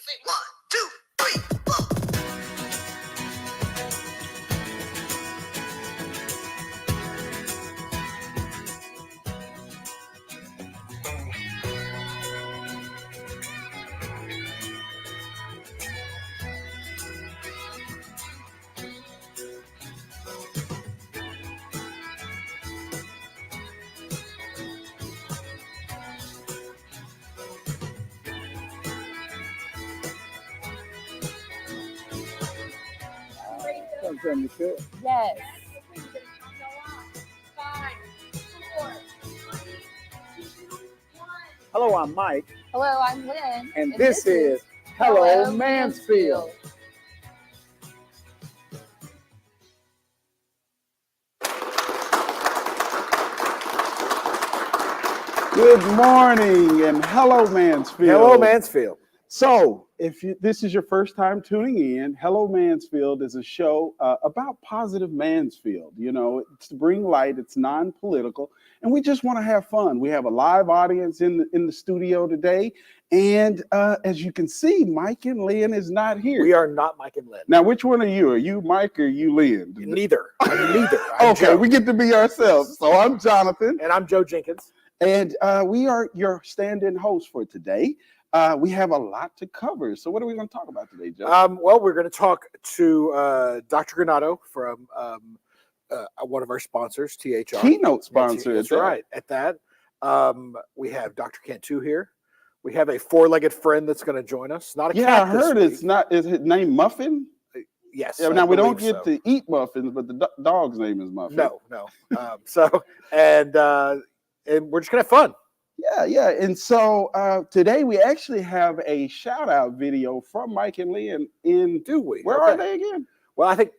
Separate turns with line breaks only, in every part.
say 1, 2, 3, 4.
Yes.
Hello, I'm Mike.
Hello, I'm Lynn.
And this is Hello Mansfield. Good morning and hello Mansfield.
Hello Mansfield.
So, if this is your first time tuning in, Hello Mansfield is a show about positive Mansfield. You know, it's to bring light. It's non-political, and we just want to have fun. We have a live audience in the studio today, and as you can see, Mike and Lynn is not here.
We are not Mike and Lynn.
Now, which one are you? Are you Mike or are you Lynn?
Neither. I'm neither. I'm
Okay,
Joe.
we get to be ourselves. So I'm Jonathan,
And I'm Joe Jenkins.
and we are your stand-in host for today. We have a lot to cover. So what are we going to talk about today, Joe?
Well, we're going to talk to Dr. Granato from one of our sponsors, THR.
Keynote sponsor.
That's right. At that, we have Dr. Cantu here. We have a four-legged friend that's going to join us. Not a cat.
Yeah, I heard it's not. Is his name Muffin?
Yes.
Yeah,
I
now we don't
believe
get
so.
to eat muffins, but the dog's name is Muffin.
No. And we're just going to have fun.
Yeah. And so today we actually have a shout-out video from Mike and Lynn in.
Do we?
Where are they again?
Well, I think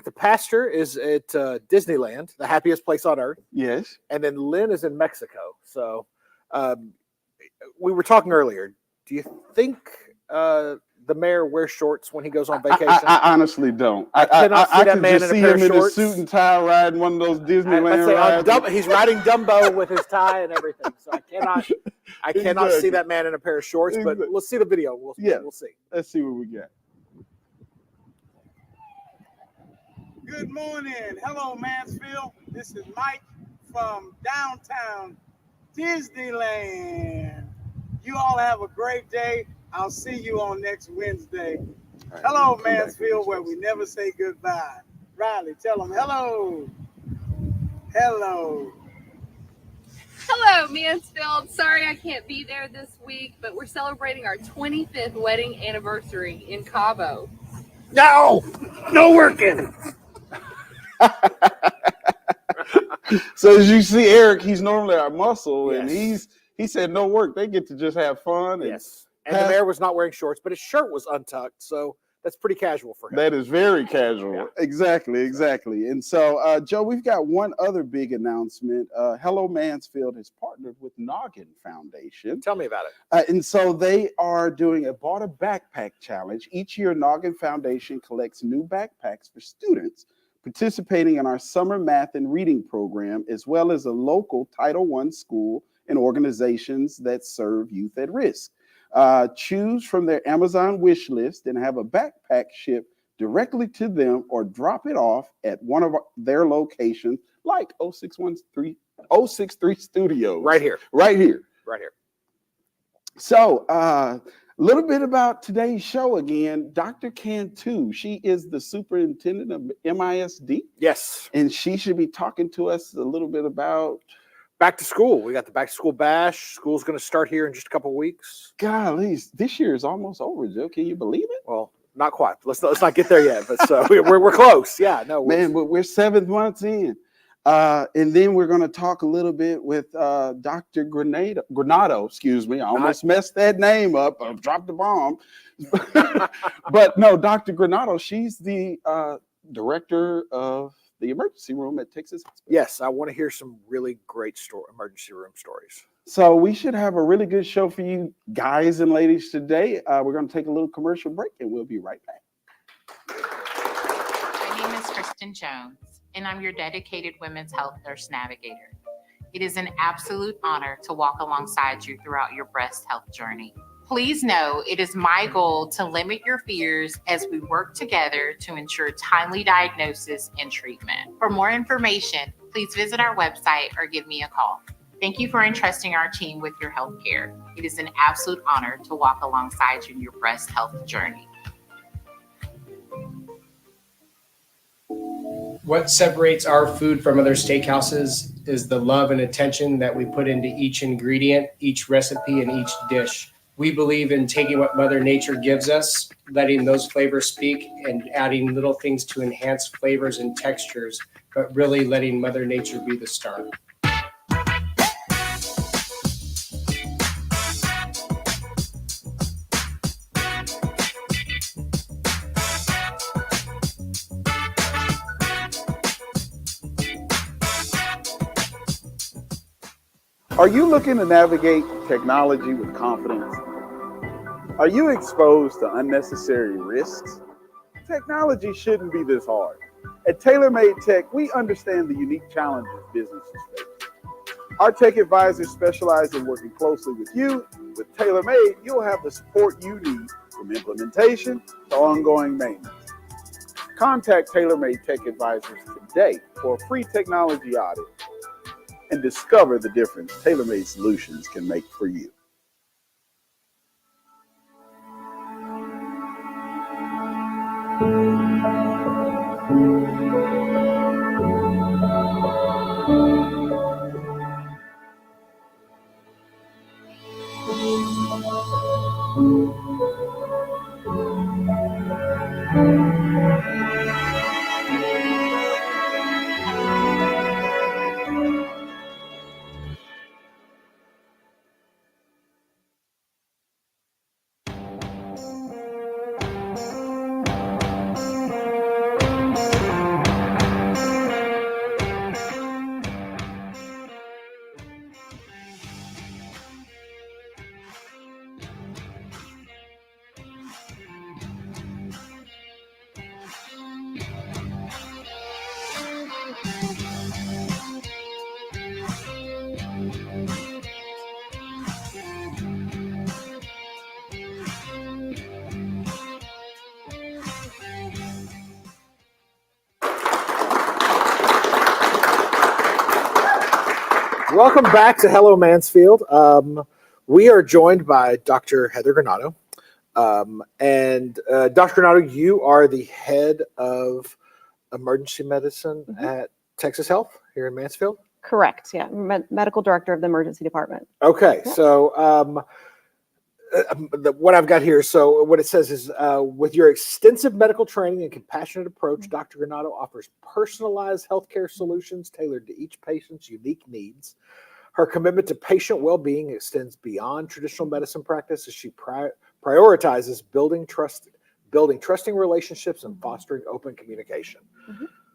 the pastor is at Disneyland, the happiest place on earth.
Yes.
And then Lynn is in Mexico. So we were talking earlier. Do you think the mayor wears shorts when he goes on vacation?
I honestly don't.
I cannot see that
could
man
just
in a
see
pair
him
of
in a
shorts.
suit and tie riding one of those Disneyland rides.
He's riding Dumbo with his tie and everything. So I cannot see
Exactly.
that man in a pair of shorts. But
Exactly.
let's see the video. We'll see.
Let's see what we got.
Good morning. Hello, Mansfield. This is Mike from Downtown Disneyland. You all have a great day. I'll see you on next Wednesday.
Right,
Hello,
come back
Mansfield,
next
where we never say goodbye. Riley, tell them hello. Hello.
Hello, Mansfield. Sorry I can't be there this week, but we're celebrating our 25th wedding anniversary in Cabo.
No working.
So as you see, Eric, he's normally our muscle, and
Yes.
he said no work. They get to just have fun. And
Yes. And the mayor was not wearing shorts, but his shirt was untucked. So that's pretty casual for him.
That is very casual.
Yeah.
Exactly. And so, Joe, we've got one other big announcement. Hello Mansfield has partnered with Noggin Foundation.
Tell me about it.
And so they are doing a Bought a Backpack Challenge. Each year, Noggin Foundation collects new backpacks for students participating in our summer math and reading program, as well as a local Title I school and organizations that serve youth at risk. Choose from their Amazon wish list and have a backpack shipped directly to them or drop it off at one of their locations, like 063 Studios.
Right here.
So a little bit about today's show again. Dr. Cantu, she is the superintendent of MISD.
Yes.
And she should be talking to us a little bit about
Back to school. We got the back to school bash. School's going to start here in just a couple of weeks.
golly, this year is almost over, Joe. Can you believe it?
Well, not quite. Let's not get there yet. But we're close. Yeah. No.
Man, but we're 7 months in. And then we're going to talk a little bit with Dr. Granato, excuse me. I almost messed that name up. I dropped the bomb. But no, Dr. Granato, she's the director of the emergency room at Texas Hospital.
Yes, I want to hear some really great emergency room stories.
So we should have a really good show for you guys and ladies today. We're going to take a little commercial break and we'll be right back.
My name is Kristen Jones, and I'm your dedicated women's health nurse navigator. It is an absolute honor to walk alongside you throughout your breast health journey. Please know it is my goal to limit your fears as we work together to ensure timely diagnosis and treatment. For more information, please visit our website or give me a call. Thank you for entrusting our team with your health care. It is an absolute honor to walk alongside you in your breast health journey.
What separates our food from other steakhouses is the love and attention that we put into each ingredient, each recipe, and each dish. We believe in taking what Mother Nature gives us, letting those flavors speak, and adding little things to enhance flavors and textures, but really letting Mother Nature be the star.
Are you looking to navigate technology with confidence? Are you exposed to unnecessary risks? Technology shouldn't be this hard. At TaylorMade Tech, we understand the unique challenges businesses face. Our tech advisors specialize in working closely with you. With TaylorMade, you'll have the support you need from implementation to ongoing maintenance. Contact TaylorMade Tech Advisors today for a free technology audit and discover the difference TaylorMade solutions can make for you.
Welcome back to Hello Mansfield. We are joined by Dr. Heather Granado. Dr. Granado, you are the head of emergency medicine at Texas Health here in Mansfield?
Correct. Yeah. Medical director of the emergency department.
Okay.
Yep.
So what I've got here, so what it says is, with your extensive medical training and compassionate approach, Dr. Granado offers personalized healthcare solutions tailored to each patient's unique needs. Her commitment to patient well-being extends beyond traditional medicine practice as she prioritizes building trusting relationships and fostering open communication.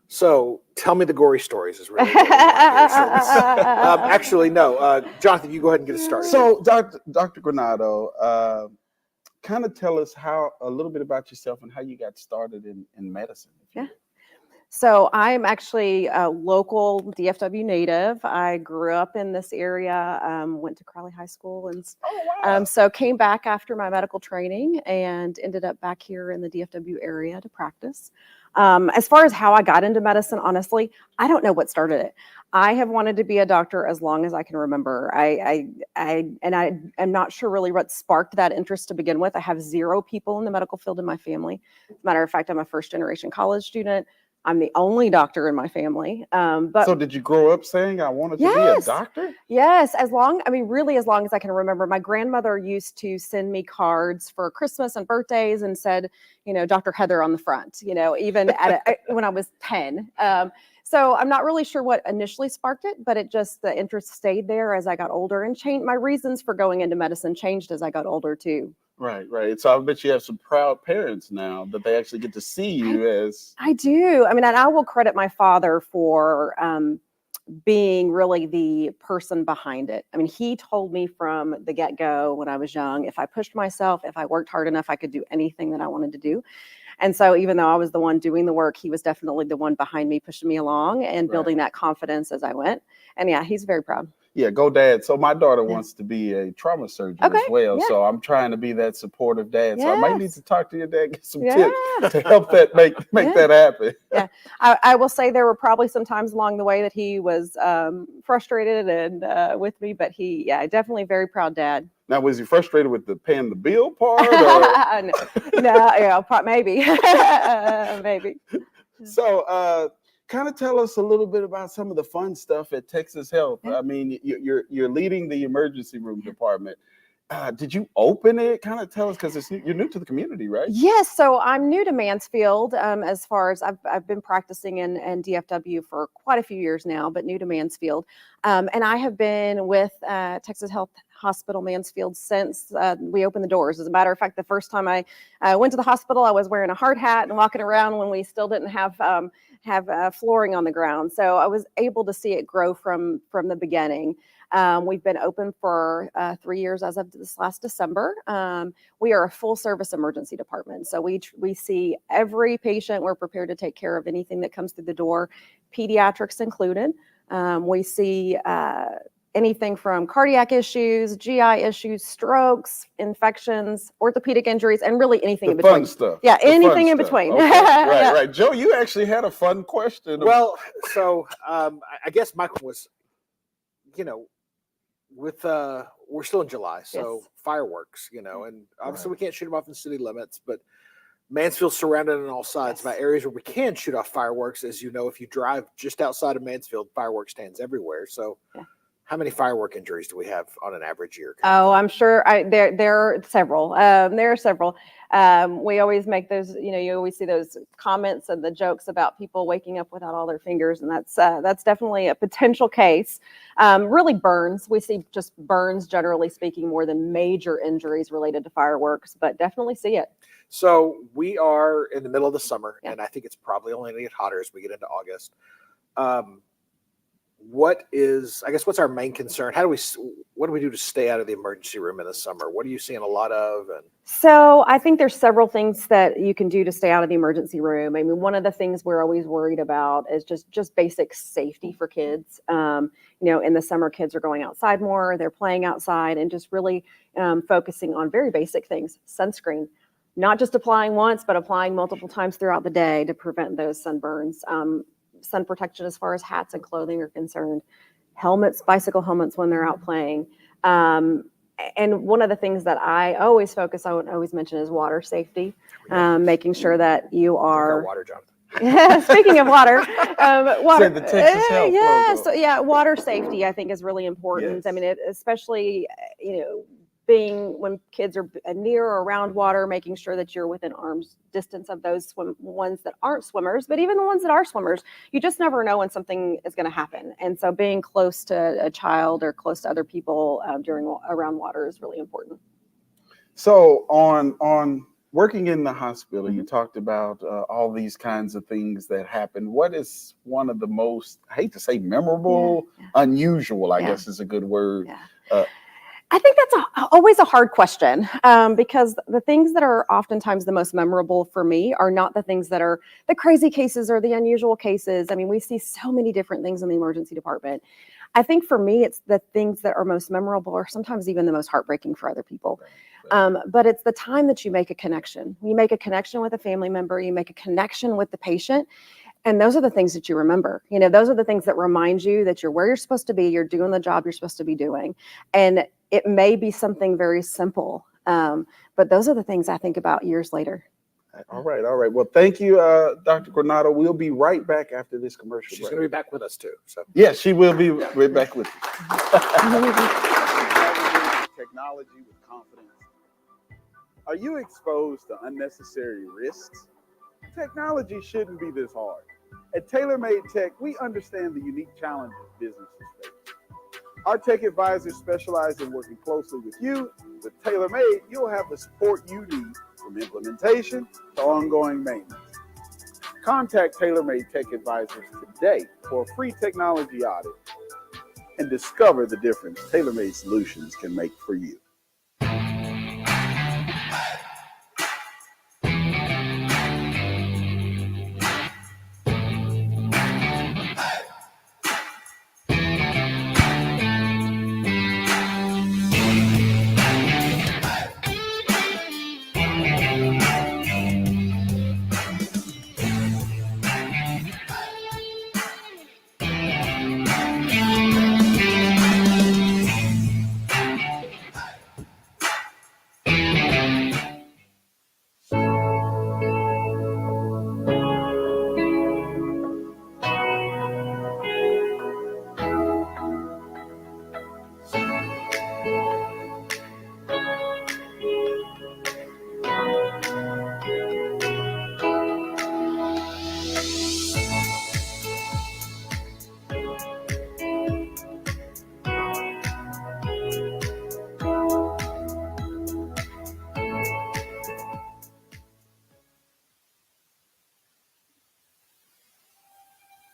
So tell me the gory stories is really what I want to hear. Actually, no. Jonathan, you go ahead and get us started.
So, Dr. Granado, kind of tell us a little bit about yourself and how you got started in medicine.
Yeah. So I'm actually a local DFW native. I grew up in this area, went to Crowley High School, and so came back after my medical training and ended up back here in the DFW area to practice. As far as how I got into medicine, honestly, I don't know what started it. I have wanted to be a doctor as long as I can remember. I am not sure really what sparked that interest to begin with. I have 0 people in the medical field in my family. As a matter of fact, I'm a first-generation college student. I'm the only doctor in my family. But
so did you grow up saying I wanted to be a doctor?
Yes, really as long as I can remember. My grandmother used to send me cards for Christmas and birthdays and said, Dr. Heather on the front, even when I was 10. So I'm not really sure what initially sparked it, but the interest stayed there as I got older and changed. My reasons for going into medicine changed as I got older too.
Right. So I bet you have some proud parents now that they actually get to see you as.
I do. I mean, and I will credit my father for being really the person behind it. I mean, he told me from the get-go when I was young, if I pushed myself, if I worked hard enough, I could do anything that I wanted to do. And so even though I was the one doing the work, he was definitely the one behind me, pushing me along and building that confidence as I went. And yeah, he's very proud.
Yeah, go dad. So my daughter
Yeah.
wants to be a trauma surgeon
Okay,
as well.
yeah.
So I'm trying to be that supportive dad. So I might need
Yes.
to talk to your dad, get some
Yeah.
tips to help that make
Yeah.
that happen.
Yeah, I will say there were probably some times along the way that he was frustrated and with me, but definitely very proud dad.
Now, was he frustrated with the paying the bill part? Or?
Maybe, maybe.
So, kind of tell us a little bit about some of the fun stuff at Texas Health.
Yeah.
I mean, you're leading the emergency room department. Did you open it? Kind of tell us, because you're new to the community, right?
Yes, so I'm new to Mansfield. As far as I've been practicing in DFW for quite a few years now, but new to Mansfield. And I have been with Texas Health Hospital Mansfield since we opened the doors. As a matter of fact, the first time I went to the hospital, I was wearing a hard hat and walking around when we still didn't have flooring on the ground. So I was able to see it grow from the beginning. We've been open for 3 years as of this last December. We are a full service emergency department. So we see every patient. We're prepared to take care of anything that comes through the door, pediatrics included. We see anything from cardiac issues, GI issues, strokes, infections, orthopedic injuries, and really anything in between.
Fun stuff.
Yeah,
The fun
anything in
stuff.
between.
Okay.
Yeah.
Right. Joe, you actually had a fun question.
Well, so I guess Michael was, with we're still in July, so
Yes.
fireworks, and obviously we can't shoot them off in city limits, but Mansfield's surrounded on all sides
Yes.
by areas where we can shoot off fireworks. As you know, if you drive just outside of Mansfield, fireworks stands everywhere. So
Yeah.
how many firework injuries do we have on an average year?
Oh, I'm sure there are several. There are several. We always make those, you always see those comments and the jokes about people waking up without all their fingers. And that's definitely a potential case. Really burns. We see just burns, generally speaking, more than major injuries related to fireworks, but definitely see it.
So we are in the middle of the summer,
Yeah.
and I think it's probably only going to get hotter as we get into August. What's our main concern? What do we do to stay out of the emergency room in the summer? What are you seeing a lot of? And
So I think there's several things that you can do to stay out of the emergency room. I mean, one of the things we're always worried about is just basic safety for kids. In the summer, kids are going outside more, they're playing outside, and just really focusing on very basic things. Sunscreen, not just applying once, but applying multiple times throughout the day to prevent those sunburns. Sun protection as far as hats and clothing are concerned. Helmets, bicycle helmets when they're out playing. And one of the things that I always mention is water safety, making sure that you
drink our
are.
water, Jonathan.
Speaking of water, water.
Said the Texas Health logo.
Water safety I think is really important.
Yes.
I mean, especially being when kids are near or around water, making sure that you're within arm's distance of those ones that aren't swimmers, but even the ones that are swimmers, you just never know when something is going to happen. And so being close to a child or close to other people around water is really important.
So on working in the hospital, you talked about all these kinds of things that happen. What is one of the most, I hate to say memorable, unusual, I guess is a good word.
Yeah. I think that's always a hard question because the things that are oftentimes the most memorable for me are not the things that are the crazy cases or the unusual cases. I mean, we see so many different things in the emergency department. I think for me, it's the things that are most memorable or sometimes even the most heartbreaking for other people. But it's the time that you make a connection. You make a connection with a family member, you make a connection with the patient. And those are the things that you remember. Those are the things that remind you that you're where you're supposed to be, you're doing the job you're supposed to be doing. And it may be something very simple, but those are the things I think about years later.
All right. Well, thank you, Dr. Granado. We'll be right back after this commercial
She's
break.
going to be back with us too. So
Yes, she will be right back with you. Technology with confidence. Are you exposed to unnecessary risks? Technology shouldn't be this hard. At TaylorMade Tech, we understand the unique challenges businesses face. Our tech advisors specialize in working closely with you. With TaylorMade, you'll have the support you need from implementation to ongoing maintenance. Contact TaylorMade Tech Advisors today for a free technology audit and discover the difference TaylorMade solutions can make for you.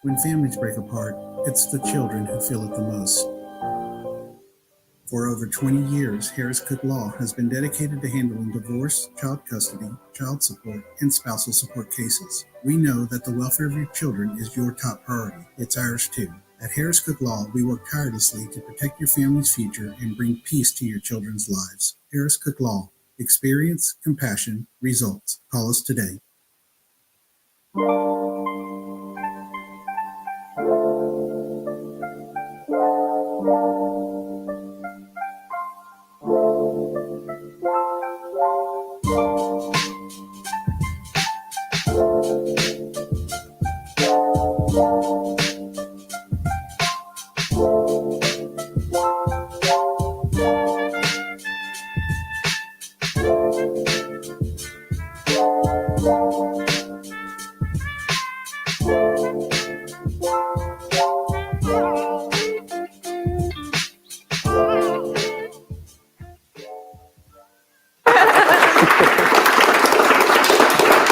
When families break apart, it's the children who feel it the most. For over 20 years, Harris Cook Law has been dedicated to handling divorce, child custody, child support, and spousal support cases. We know that the welfare of your children is your top priority. It's ours too. At Harris Cook Law, we work tirelessly to protect your family's future and bring peace to your children's lives. Harris Cook Law. Experience, compassion, results. Call us today.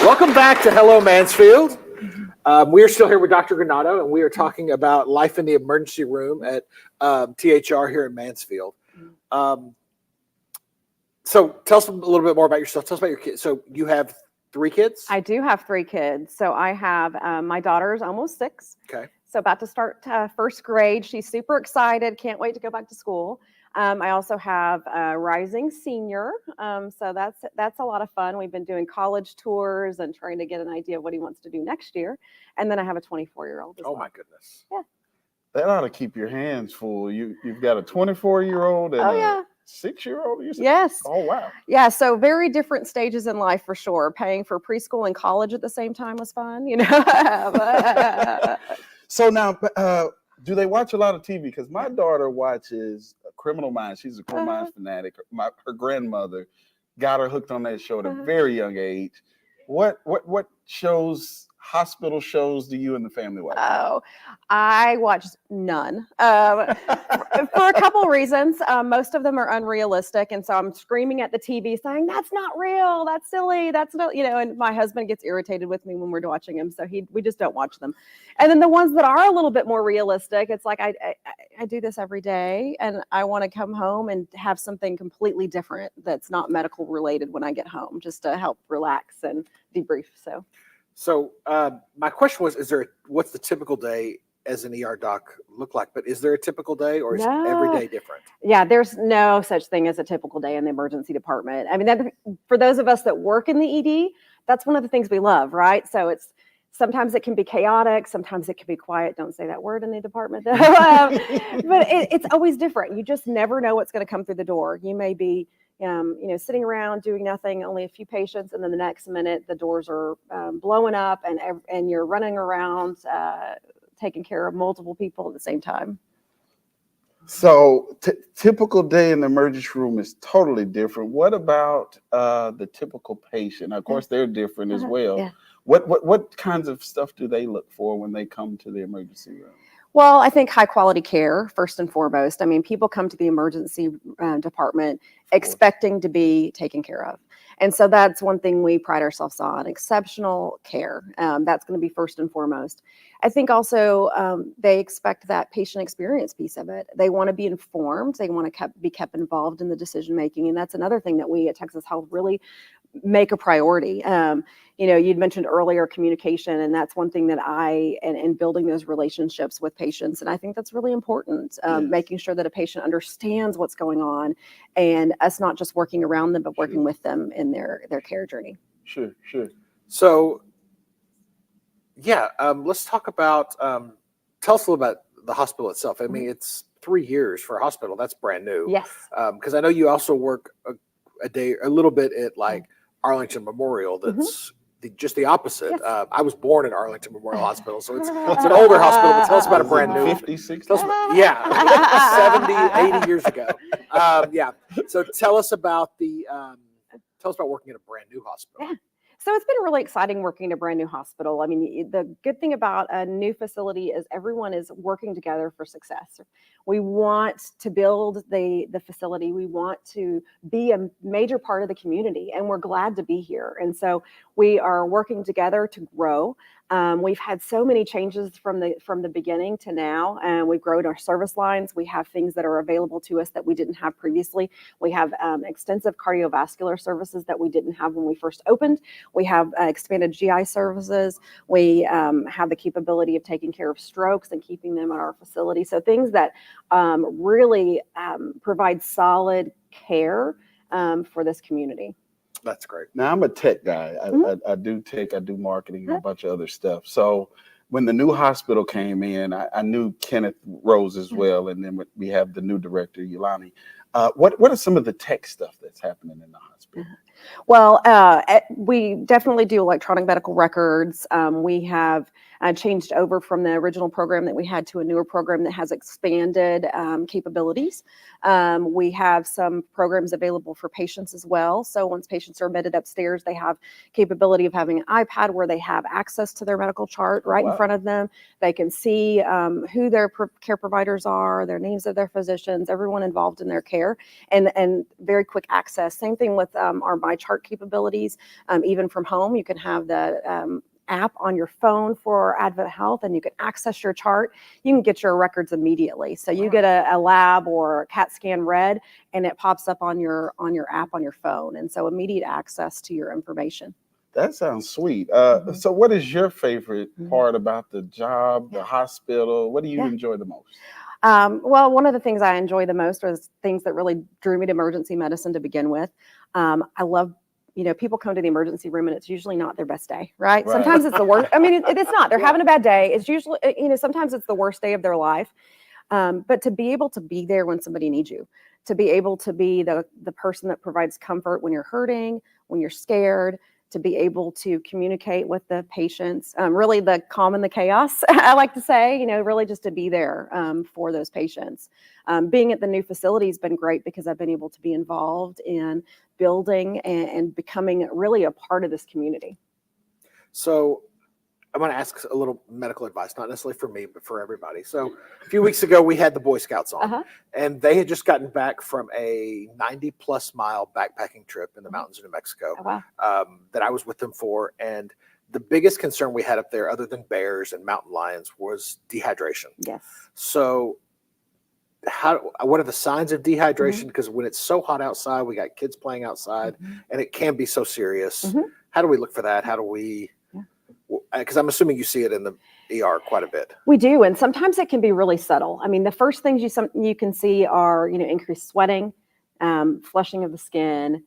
Welcome back to Hello Mansfield. We are still here with Dr. Granato, and we are talking about life in the emergency room at THR here in Mansfield. So tell us a little bit more about yourself. Tell us about your kids. So you have 3 kids?
I do have 3 kids. So I have my daughter's almost 6.
Okay.
So about to start first grade. She's super excited. Can't wait to go back to school. I also have a rising senior. So that's a lot of fun. We've been doing college tours and trying to get an idea of what he wants to do next year. And then I have a 24-year-old.
Oh my goodness.
Yeah.
That ought to keep your hands full. You've got a 24-year-old and a 6-year-old.
Yes.
Oh wow.
Yeah. So very different stages in life for sure. Paying for preschool and college at the same time was fun, you know.
So now, do they watch a lot of TV? Because my daughter watches Criminal Minds. She's a Criminal Minds fanatic. Her grandmother got her hooked on that show at a very young age. What shows, hospital shows, do you and the family watch?
Oh, I watch none for a couple of reasons. Most of them are unrealistic, and so I'm screaming at the TV saying, "That's not real. That's silly. That's not," you know. And my husband gets irritated with me when we're watching them, so we just don't watch them. And then the ones that are a little bit more realistic, it's like I do this every day, and I want to come home and have something completely different that's not medical related when I get home, just to help relax and debrief.
So my question was, what's the typical day as an ER doc look like? But is there a typical day, or is every day different?
Yeah, there's no such thing as a typical day in the emergency department. I mean, for those of us that work in the ED, that's one of the things we love, right? So sometimes it can be chaotic, sometimes it can be quiet. Don't say that word in the department, though. But it's always different. You just never know what's going to come through the door. You may be sitting around doing nothing, only a few patients, and then the next minute the doors are blowing up, and you're running around taking care of multiple people at the same time.
So typical day in the emergency room is totally different. What about the typical patient? Of course, they're different as well.
Yeah.
What kinds of stuff do they look for when they come to the emergency room?
Well, I think high quality care, first and foremost. I mean, people come to the emergency department expecting to be taken care of. And so that's one thing we pride ourselves on, exceptional care. That's going to be first and foremost. I think also they expect that patient experience piece of it. They want to be informed. They want to be kept involved in the decision making. And that's another thing that we at Texas Health really make a priority. You'd mentioned earlier communication, and that's one thing that and building those relationships with patients. And I think that's really important, making sure that a patient understands what's going on, and us not just working around them, but working with them in their care journey.
Sure.
So, let's talk about, tell us a little about the hospital itself. I mean, it's 3 years for a hospital. That's brand new.
Yes.
Because I know you also work a little bit at like Arlington Memorial. That's just the opposite.
Yes.
I was born in Arlington Memorial Hospital, so it's an older hospital, but tell us about a brand new.
50, 60?
70, 80 years ago. So tell us about working at a brand new hospital.
Yeah. So it's been really exciting working at a brand new hospital. I mean, the good thing about a new facility is everyone is working together for success. We want to build the facility. We want to be a major part of the community, and we're glad to be here. And so we are working together to grow. We've had so many changes from the beginning to now, and we've grown our service lines. We have things that are available to us that we didn't have previously. We have extensive cardiovascular services that we didn't have when we first opened. We have expanded GI services. We have the capability of taking care of strokes and keeping them at our facility. So things that really provide solid care for this community.
That's great.
Now I'm a tech guy. I do tech, I do marketing, and a bunch of other stuff. So when the new hospital came in, I knew Kenneth Rose as well, and then we have the new director, Yulani. What are some of the tech stuff that's happening in the hospital?
Well, we definitely do electronic medical records. We have changed over from the original program that we had to a newer program that has expanded capabilities. We have some programs available for patients as well. So once patients are admitted upstairs, they have capability of having an iPad where they have access to their medical chart right in front of them. They can see who their care providers are, their names of their physicians, everyone involved in their care, and very quick access. Same thing with our My Chart capabilities. Even from home, you can have the app on your phone for Advent Health, and you can access your chart. You can get your records immediately. So you get a lab or a CAT scan read, and it pops up on your app on your phone. And so immediate access to your information.
That sounds sweet. So what is your favorite part about the job, the hospital? What do you enjoy the most?
Well, one of the things I enjoy the most was things that really drew me to emergency medicine to begin with. I love, people come to the emergency room and it's usually not their best day, right? Sometimes it's the worst. I mean, it's not. They're having a bad day. It's usually, sometimes it's the worst day of their life. But to be able to be there when somebody needs you, to be able to be the person that provides comfort when you're hurting, when you're scared, to be able to communicate with the patients, really the calm and the chaos, I like to say, really just to be there for those patients. Being at the new facility has been great because I've been able to be involved in building and becoming really a part of this community.
So I'm going to ask a little medical advice, not necessarily for me, but for everybody. So a few weeks ago, we had the Boy Scouts on, and they had just gotten back from a 90-plus mile backpacking trip in the mountains of New Mexico that I was with them for. And the biggest concern we had up there, other than bears and mountain lions, was dehydration.
Yes.
So what are the signs of dehydration? Because when it's so hot outside, we got kids playing outside, and it can be so serious. How do we look for that? How do we... Because I'm assuming you see it in the ER quite a bit.
We do, and sometimes it can be really subtle. I mean, the first things you can see are, increased sweating, flushing of the skin.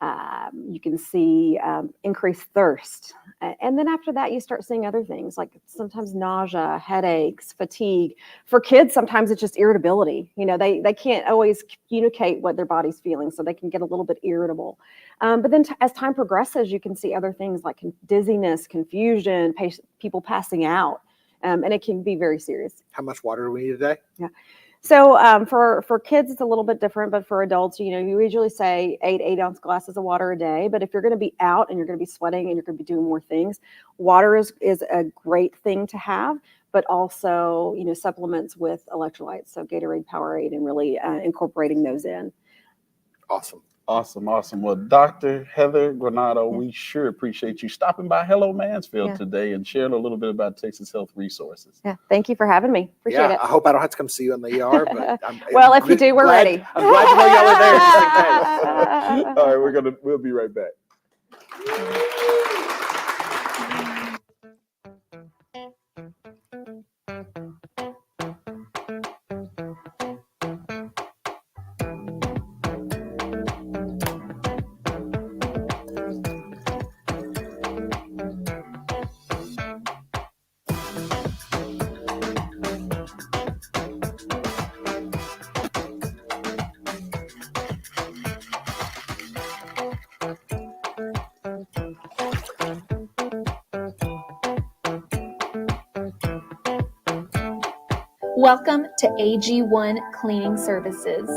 You can see increased thirst. And then after that, you start seeing other things like sometimes nausea, headaches, fatigue. For kids, sometimes it's just irritability. They can't always communicate what their body's feeling, so they can get a little bit irritable. But then as time progresses, you can see other things like dizziness, confusion, people passing out. And it can be very serious.
How much water do we need a day?
Yeah. So for kids, it's a little bit different, but for adults, you usually say 8-ounce glasses of water a day. But if you're going to be out and you're going to be sweating and you're going to be doing more things, water is a great thing to have, but also, supplements with electrolytes. So Gatorade, Powerade, and really incorporating those in.
Awesome. Well, Dr. Heather Granado, we sure appreciate you stopping by Hello Mansfield today and sharing a little bit about Texas Health Resources.
Yeah, thank you for having me. Appreciate it.
I hope I don't have to come see you in the ER, but
well, if you do, we're ready.
I'm glad to know y'all are there.
All right, we'll be right back.
Welcome to AG1 Cleaning Services,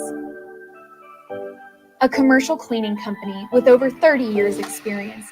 a commercial cleaning company with over 30 years experience.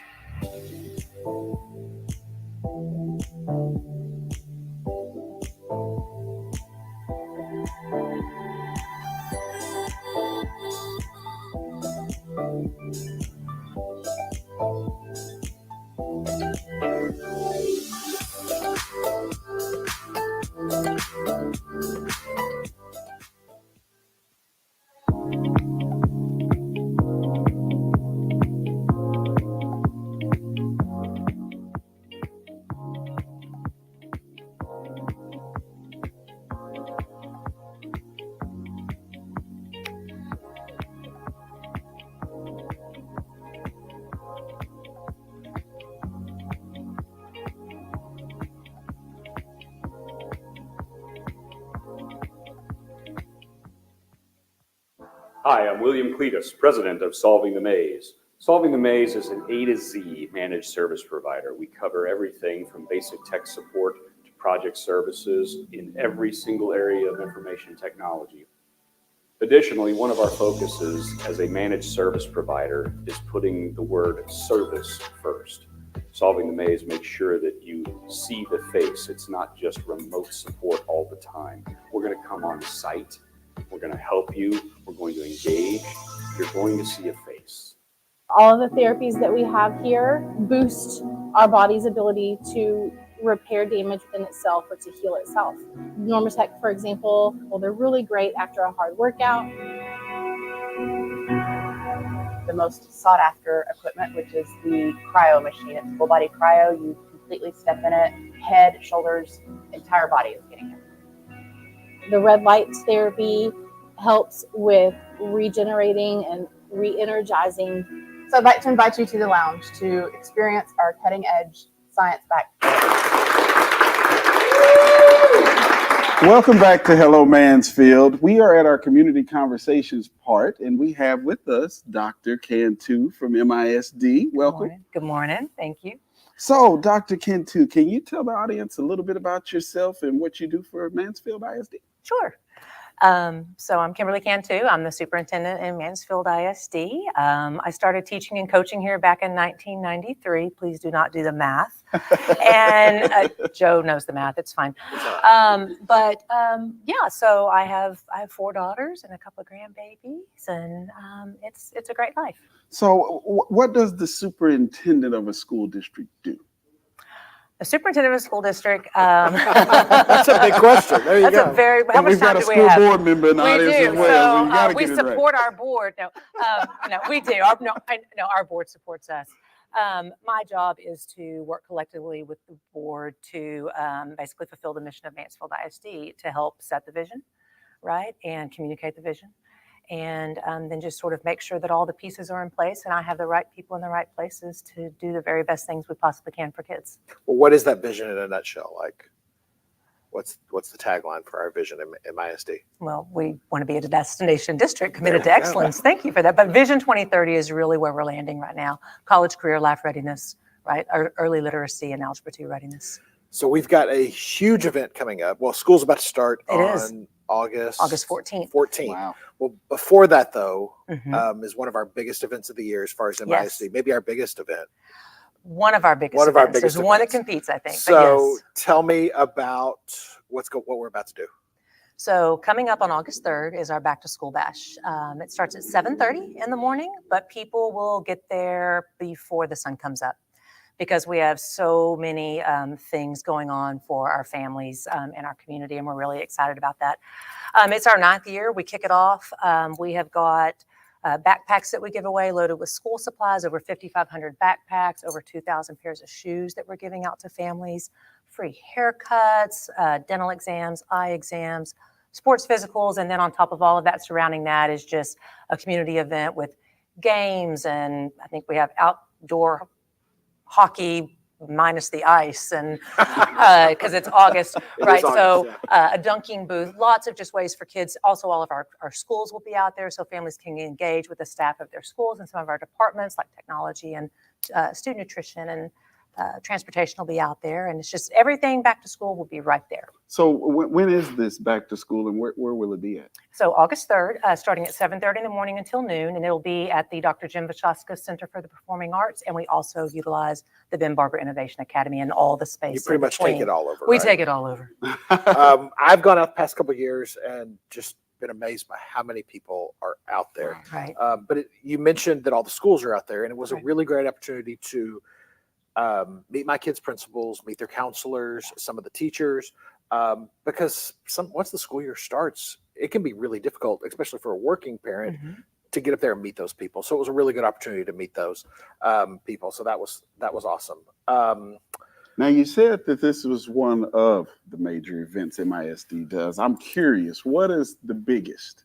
Hi, I'm William Cletus, president of Solving the Maze. Solving the Maze is an A to Z managed service provider. We cover everything from basic tech support to project services in every single area of information technology. Additionally, one of our focuses as a managed service provider is putting the word service first. Solving the Maze makes sure that you see the face. It's not just remote support all the time. We're going to come on site. We're going to help you. We're going to engage. You're going to see a face.
All of the therapies that we have here boost our body's ability to repair damage within itself or to heal itself. Normatec, for example, well, they're really great after a hard workout.
The most sought after equipment, which is the cryo machine. It's full body cryo. You completely step in it, head, shoulders, entire body is getting it.
The red light therapy helps with regenerating and re-energizing.
So I'd like to invite you to the lounge to experience our cutting edge science-backed.
Welcome back to Hello Mansfield. We are at our community conversations part, and we have with us Dr. Cantu from MISD. Welcome.
Good morning. Thank you.
So, Dr. Cantu, can you tell the audience a little bit about yourself and what you do for Mansfield ISD?
Sure. So I'm Kimberly Cantu. I'm the superintendent in Mansfield ISD. I started teaching and coaching here back in 1993. Please do not do the math. And Joe knows the math. It's fine. Yeah, so I have 4 daughters and a couple of grandbabies, and it's a great life.
So what does the superintendent of a school district do?
The superintendent of a school district.
That's a big question. There you go.
How much time do we have?
We've got a school board member in the audience as well.
So,
you gotta
we
get it
support
right.
our board. No, we do. Our board supports us. My job is to work collectively with the board to basically fulfill the mission of Mansfield ISD to help set the vision, right, and communicate the vision. And then just sort of make sure that all the pieces are in place and I have the right people in the right places to do the very best things we possibly can for kids.
Well, what is that vision in a nutshell? Like, what's the tagline for our vision in MISD?
Well, we want to be a destination district committed to excellence. Thank you for that. But Vision 2030 is really where we're landing right now. College, career, life readiness, right? Early literacy and algebra 2 readiness.
So we've got a huge event coming up. Well, school's about to start on August
14th.
Wow. Well, before that, though, is one of our biggest events of the year as far as MISD, maybe our biggest event.
One of our biggest events. There's one that competes, I think.
So tell me about what we're about to do.
So coming up on August 3rd is our back to school bash. It starts at 7:30 in the morning, but people will get there before the sun comes up, because we have so many things going on for our families in our community, and we're really excited about that. It's our 9th year. We kick it off. We have got backpacks that we give away loaded with school supplies, over 5,500 backpacks, over 2,000 pairs of shoes that we're giving out to families, free haircuts, dental exams, eye exams, sports physicals, and then on top of all of that, surrounding that is just a community event with games, and I think we have outdoor hockey minus the ice, and because it's August, right? So a dunking booth, lots of just ways for kids. Also, all of our schools will be out there, so families can engage with the staff of their schools, and some of our departments like technology and student nutrition and transportation will be out there, and it's just everything back to school will be right there.
So when is this back to school, and where will it be at?
So August 3rd, starting at 7:30 in the morning until noon, and it'll be at the Dr. Jim Vachaska Center for the Performing Arts, and we also utilize the Ben Barber Innovation Academy and all the space.
You pretty much take it all over.
We take it all over.
I've gone out the past couple of years and just been amazed by how many people are out there.
Right.
But you mentioned that all the schools are out there, and it was a really great opportunity to meet my kids' principals, meet their counselors, some of the teachers, because once the school year starts, it can be really difficult, especially for a working parent, to get up there and meet those people. So it was a really good opportunity to meet those people. So that was awesome.
Now, you said that this was one of the major events MISD does. I'm curious, what is the biggest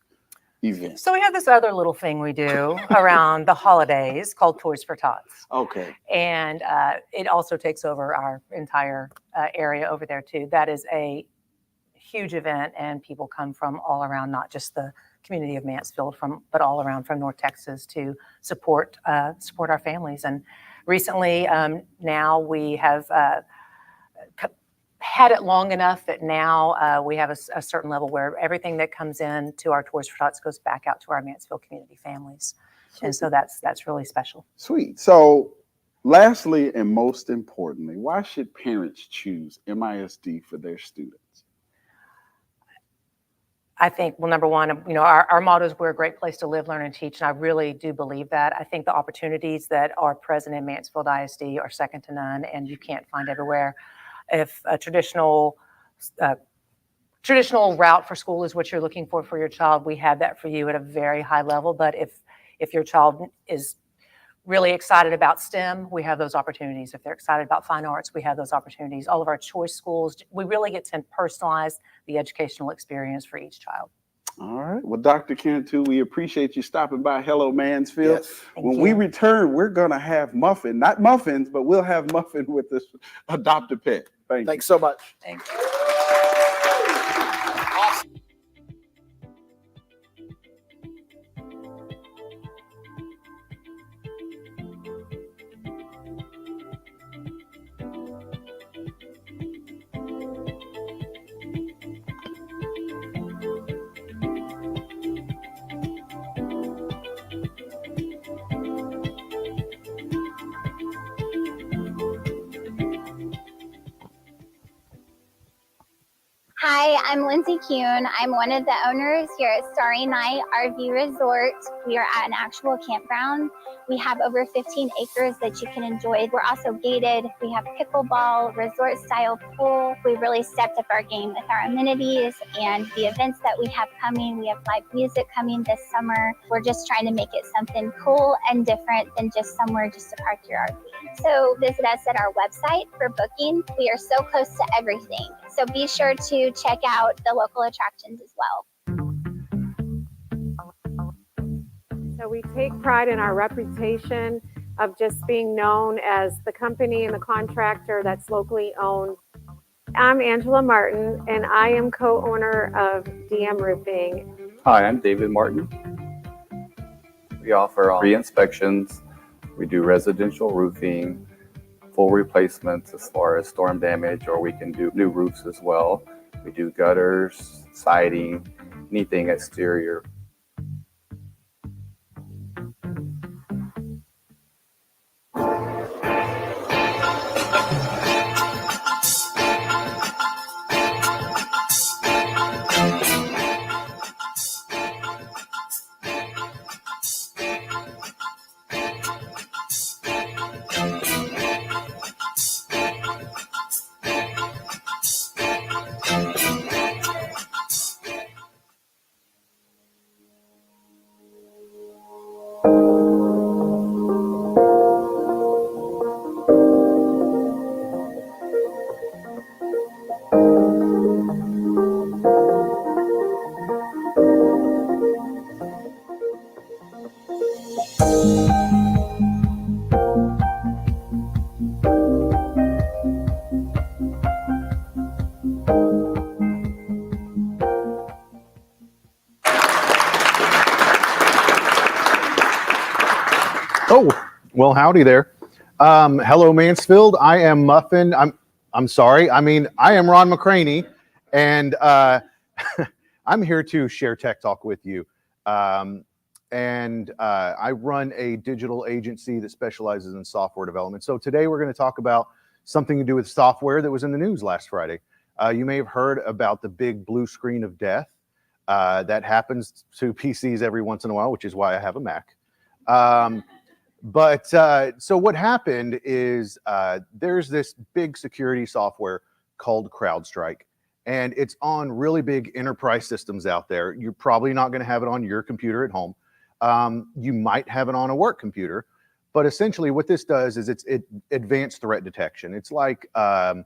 event?
So we have this other little thing we do around the holidays called Toys for Tots.
Okay.
And it also takes over our entire area over there too. That is a huge event, and people come from all around, not just the community of Mansfield, but all around from North Texas to support our families. And recently, now we have had it long enough that now we have a certain level where everything that comes in to our Toys for Tots goes back out to our Mansfield community families.
Sweet.
And so that's really special.
Sweet. So lastly, and most importantly, why should parents choose MISD for their students?
I think, well, number one, our motto is we're a great place to live, learn, and teach. And I really do believe that. I think the opportunities that are present in Mansfield ISD are second to none, and you can't find everywhere. If a traditional route for school is what you're looking for your child, we have that for you at a very high level. But if your child is really excited about STEM, we have those opportunities. If they're excited about fine arts, we have those opportunities. All of our choice schools, we really get to personalize the educational experience for each child.
All right. Well, Dr. Cantu, we appreciate you stopping by Hello Mansfield.
Yes.
When we return, we're going to have muffin, not muffins, but we'll have muffin with this adopted pet.
Thanks so much.
Thanks.
Hi, I'm Lindsay Kuhn. I'm one of the owners here at Starry Night RV Resort. We are at an actual campground. We have over 15 acres that you can enjoy. We're also gated. We have pickleball, resort style pool. We really stepped up our game with our amenities and the events that we have coming. We have live music coming this summer. We're just trying to make it something cool and different than just somewhere just to park your RV. So visit us at our website for booking. We are so close to everything. So be sure to check out the local attractions as well.
So we take pride in our reputation of just being known as the company and the contractor that's locally owned. I'm Angela Martin, and I am co-owner of DM Roofing.
Hi, I'm David Martin. We offer free inspections. We do residential roofing, full replacements as far as storm damage, or we can do new roofs as well. We do gutters, siding, anything exterior.
Oh, well, howdy there. Hello, Mansfield. I am Muffin. I'm sorry. I mean, I am Ron McCraney, and I'm here to share Tech Talk with you. I run a digital agency that specializes in software development. So today we're going to talk about something to do with software that was in the news last Friday. You may have heard about the big blue screen of death. That happens to PCs every once in a while, which is why I have a Mac. So what happened is there's this big security software called CrowdStrike, and it's on really big enterprise systems out there. You're probably not going to have it on your computer at home. You might have it on a work computer, but essentially what this does is it's advanced threat detection. It's like the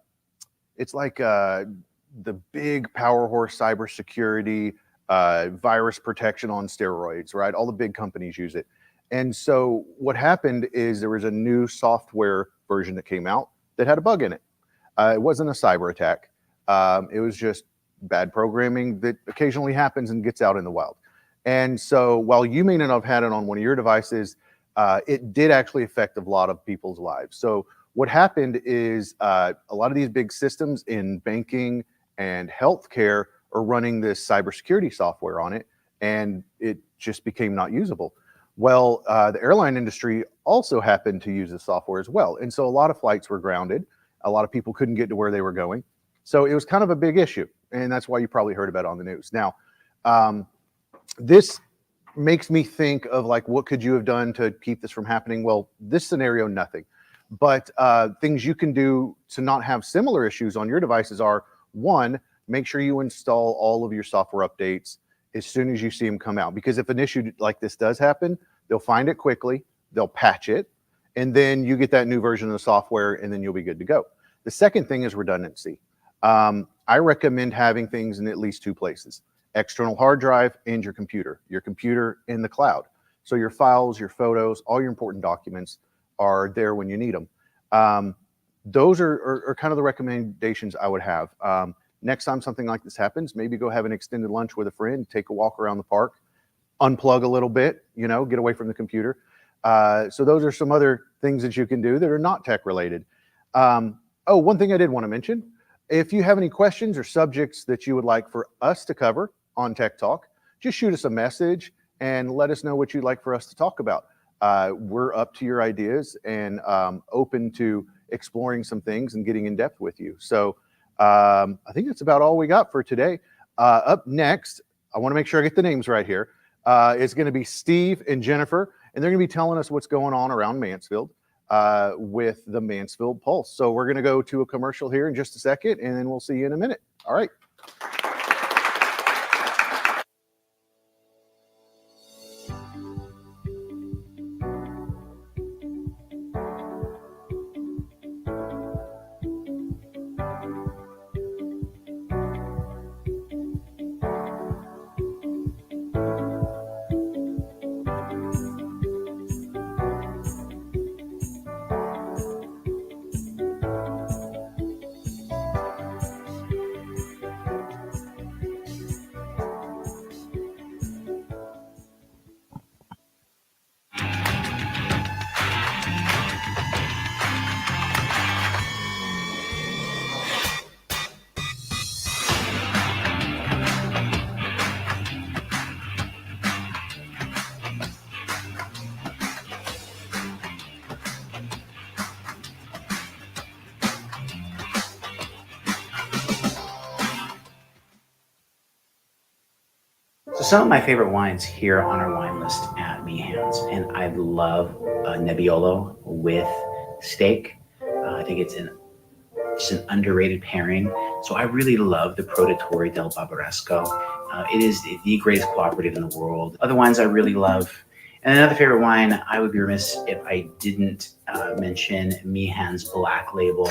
big power horse cybersecurity, virus protection on steroids, right? All the big companies use it. And so what happened is there was a new software version that came out that had a bug in it. It wasn't a cyber attack. It was just bad programming that occasionally happens and gets out in the wild. And so while you may not have had it on one of your devices, it did actually affect a lot of people's lives. So what happened is a lot of these big systems in banking and healthcare are running this cybersecurity software on it, and it just became not usable. Well, the airline industry also happened to use the software as well. And so a lot of flights were grounded. A lot of people couldn't get to where they were going. So it was kind of a big issue. And that's why you probably heard about it on the news. Now, this makes me think of like, what could you have done to keep this from happening? Well, this scenario, nothing. But things you can do to not have similar issues on your devices are, one, make sure you install all of your software updates as soon as you see them come out. Because if an issue like this does happen, they'll find it quickly, they'll patch it, and then you get that new version of the software, and then you'll be good to go. The second thing is redundancy. I recommend having things in at least two places: external hard drive and your computer in the cloud. So your files, your photos, all your important documents are there when you need them. Those are kind of the recommendations I would have. Next time something like this happens, maybe go have an extended lunch with a friend, take a walk around the park, unplug a little bit, get away from the computer. So those are some other things that you can do that are not tech related. One thing I did want to mention, if you have any questions or subjects that you would like for us to cover on Tech Talk, just shoot us a message and let us know what you'd like for us to talk about. We're up to your ideas and open to exploring some things and getting in depth with you. So I think that's about all we got for today. Up next, I want to make sure I get the names right here. It's going to be Steve and Jennifer, and they're going to be telling us what's going on around Mansfield with the Mansfield Pulse. So we're going to go to a commercial here in just a second, and then we'll see you in a minute. All right.
So some of my favorite wines here on our wine list at Meehan's, and I love Nebbiolo with steak. I think it's just an underrated pairing. So I really love the Produttori del Barbaresco. It is the greatest cooperative in the world. Other wines I really love. And another favorite wine, I would be remiss if I didn't mention Meehan's Black Label.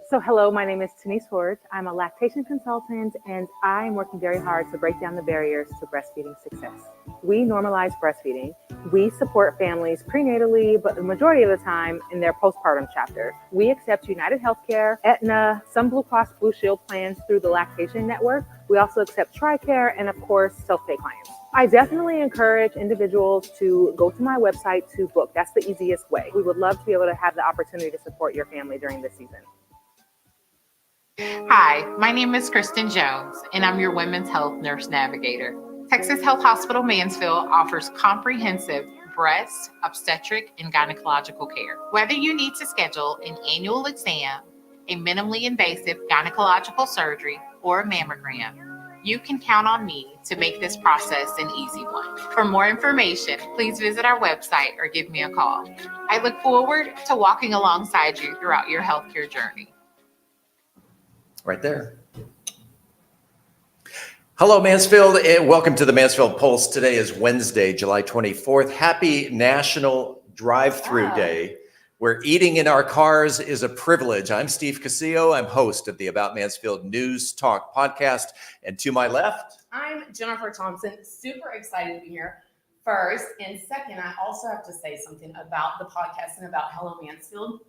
So hello, my name is Denise Hort. I'm a lactation consultant, and I'm working very hard to break down the barriers to breastfeeding success. We normalize breastfeeding. We support families prenatally, but the majority of the time in their postpartum chapter. We accept United Healthcare, Aetna, some Blue Cross Blue Shield plans through the Lactation Network. We also accept TRICARE and, of course, self-pay clients. I definitely encourage individuals to go to my website to book. That's the easiest way. We would love to be able to have the opportunity to support your family during this season.
Hi, my name is Kristen Jones, and I'm your Women's Health Nurse Navigator. Texas Health Hospital Mansfield offers comprehensive breast, obstetric, and gynecological care. Whether you need to schedule an annual exam, a minimally invasive gynecological surgery, or a mammogram, you can count on me to make this process an easy one. For more information, please visit our website or give me a call. I look forward to walking alongside you throughout your healthcare journey.
Right there. Hello, Mansfield, and welcome to the Mansfield Pulse. Today is Wednesday, July 24th. Happy National Drive-Thru Day, where eating in our cars is a privilege. I'm Steve Casillo. I'm host of the About Mansfield News Talk podcast. And to my left,
I'm Jennifer Thompson. Super excited to be here.
first. And second, I also have to say something about the podcast and about Hello Mansfield.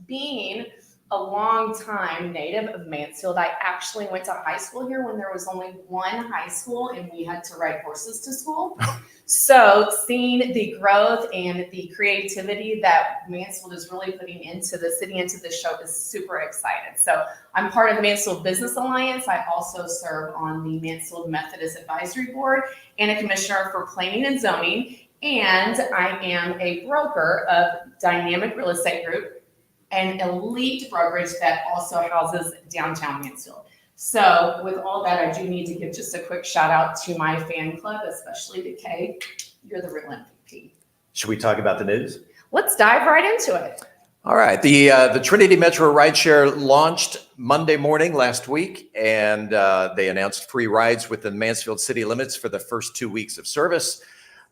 Being a long-time native of Mansfield, I actually went to high school here when there was only one high school and we had to ride horses to school. So seeing the growth and the creativity that Mansfield is really putting into the city, into the show, is super excited. So I'm part of the Mansfield Business Alliance. I also serve on the Mansfield Methodist Advisory Board and a commissioner for planning and zoning. And I am a broker of Dynamic Real Estate Group, an elite brokerage that also houses Downtown Mansfield. So with all that, I do need to give just a quick shout out to my fan club, especially to Kay. You're the real MVP.
Should we talk about the news?
Let's dive right into it.
All right. The Trinity Metro Rideshare launched Monday morning last week, and they announced free rides within Mansfield city limits for the first 2 weeks of service.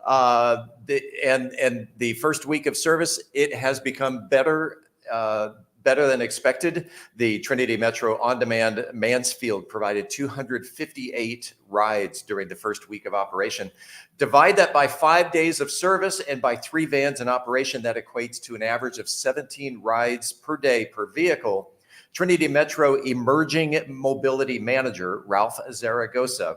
And the first week of service, it has become better than expected. The Trinity Metro On Demand Mansfield provided 258 rides during the first week of operation. Divide that by 5 days of service and by 3 vans in operation, that equates to an average of 17 rides per day per vehicle. Trinity Metro Emerging Mobility Manager, Ralph Zaragoza,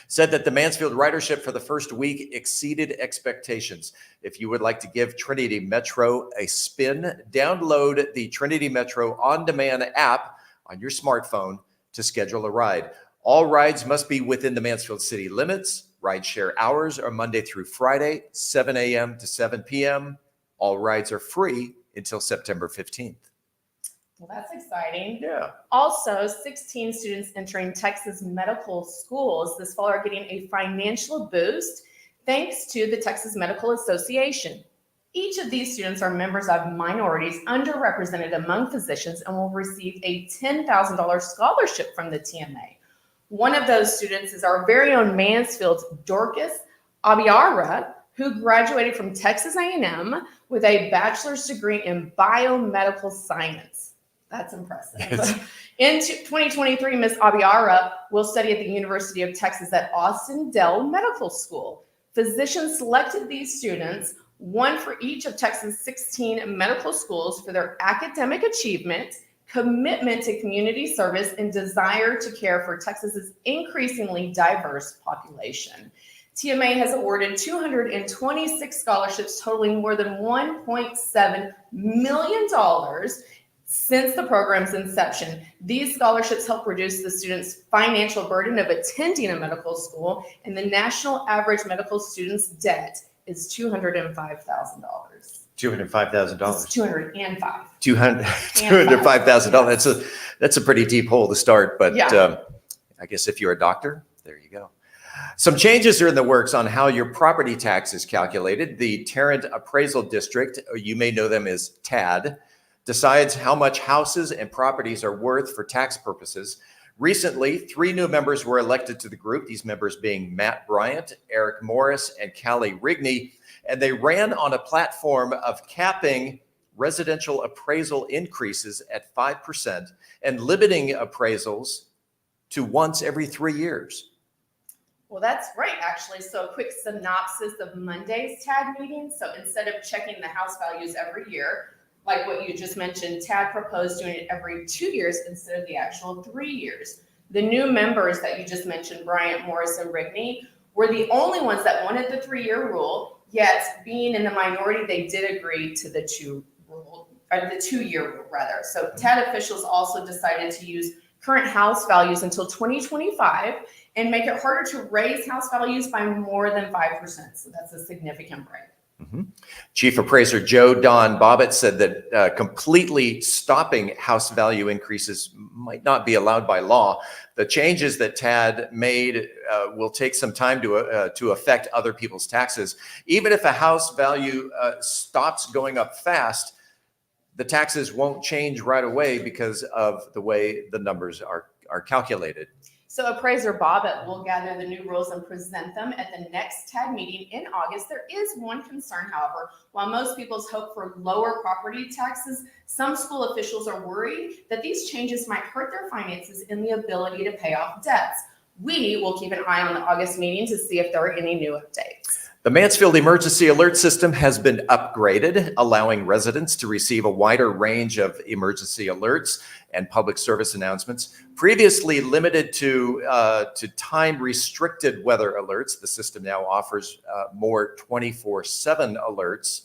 said that the Mansfield ridership for the first week exceeded expectations. If you would like to give Trinity Metro a spin, download the Trinity Metro On Demand app on your smartphone to schedule a ride. All rides must be within the Mansfield city limits. Rideshare hours are Monday through Friday, 7 a.m. to 7 p.m. All rides are free until September 15th.
Well, that's exciting.
Yeah.
Also, 16 students entering Texas medical schools this fall are getting a financial boost thanks to the Texas Medical Association. Each of these students are members of minorities underrepresented among physicians and will receive a $10,000 scholarship from the TMA. One of those students is our very own Mansfield's Dorcas Abiara, who graduated from Texas A&M with a bachelor's degree in biomedical science. That's impressive. In 2023, Ms. Abiara will study at the University of Texas at Austin Dell Medical School. Physicians selected these students, one for each of Texas' 16 medical schools, for their academic achievement, commitment to community service, and desire to care for Texas's increasingly diverse population. TMA has awarded 226 scholarships totaling more than $1.7 million since the program's inception. These scholarships help reduce the student's financial burden of attending a medical school, and the national average medical student's debt is $205,000.
$205,000.
$205,000.
That's a pretty deep hole to start, but
yeah.
I guess if you're a doctor, there you go. Some changes are in the works on how your property tax is calculated. The Tarrant Appraisal District, or you may know them as TAD, decides how much houses and properties are worth for tax purposes. Recently, 3 new members were elected to the group, these members being Matt Bryant, Eric Morris, and Callie Rigney, and they ran on a platform of capping residential appraisal increases at 5% and limiting appraisals to once every 3 years.
Well, that's great, actually. So a quick synopsis of Monday's TAD meeting. So instead of checking the house values every year, like what you just mentioned, TAD proposed doing it every 2 years instead of the actual 3 years. The new members that you just mentioned, Bryant, Morris, and Rigney, were the only ones that wanted the 3-year rule, yet being in the minority, they did agree to the 2-year rule rather. So TAD officials also decided to use current house values until 2025 and make it harder to raise house values by more than 5%. So that's a significant break.
Mm-hmm. Chief Appraiser Joe Don Bobbitt said that completely stopping house value increases might not be allowed by law. The changes that TAD made will take some time to affect other people's taxes. Even if a house value stops going up fast, the taxes won't change right away because of the way the numbers are calculated.
So Appraiser Bobbitt will gather the new rules and present them at the next TAD meeting in August. There is one concern, however. While most people's hope for lower property taxes, some school officials are worried that these changes might hurt their finances and the ability to pay off debts. We will keep an eye on the August meeting to see if there are any new updates.
The Mansfield Emergency Alert System has been upgraded, allowing residents to receive a wider range of emergency alerts and public service announcements. Previously limited to time-restricted weather alerts, the system now offers more 24/7 alerts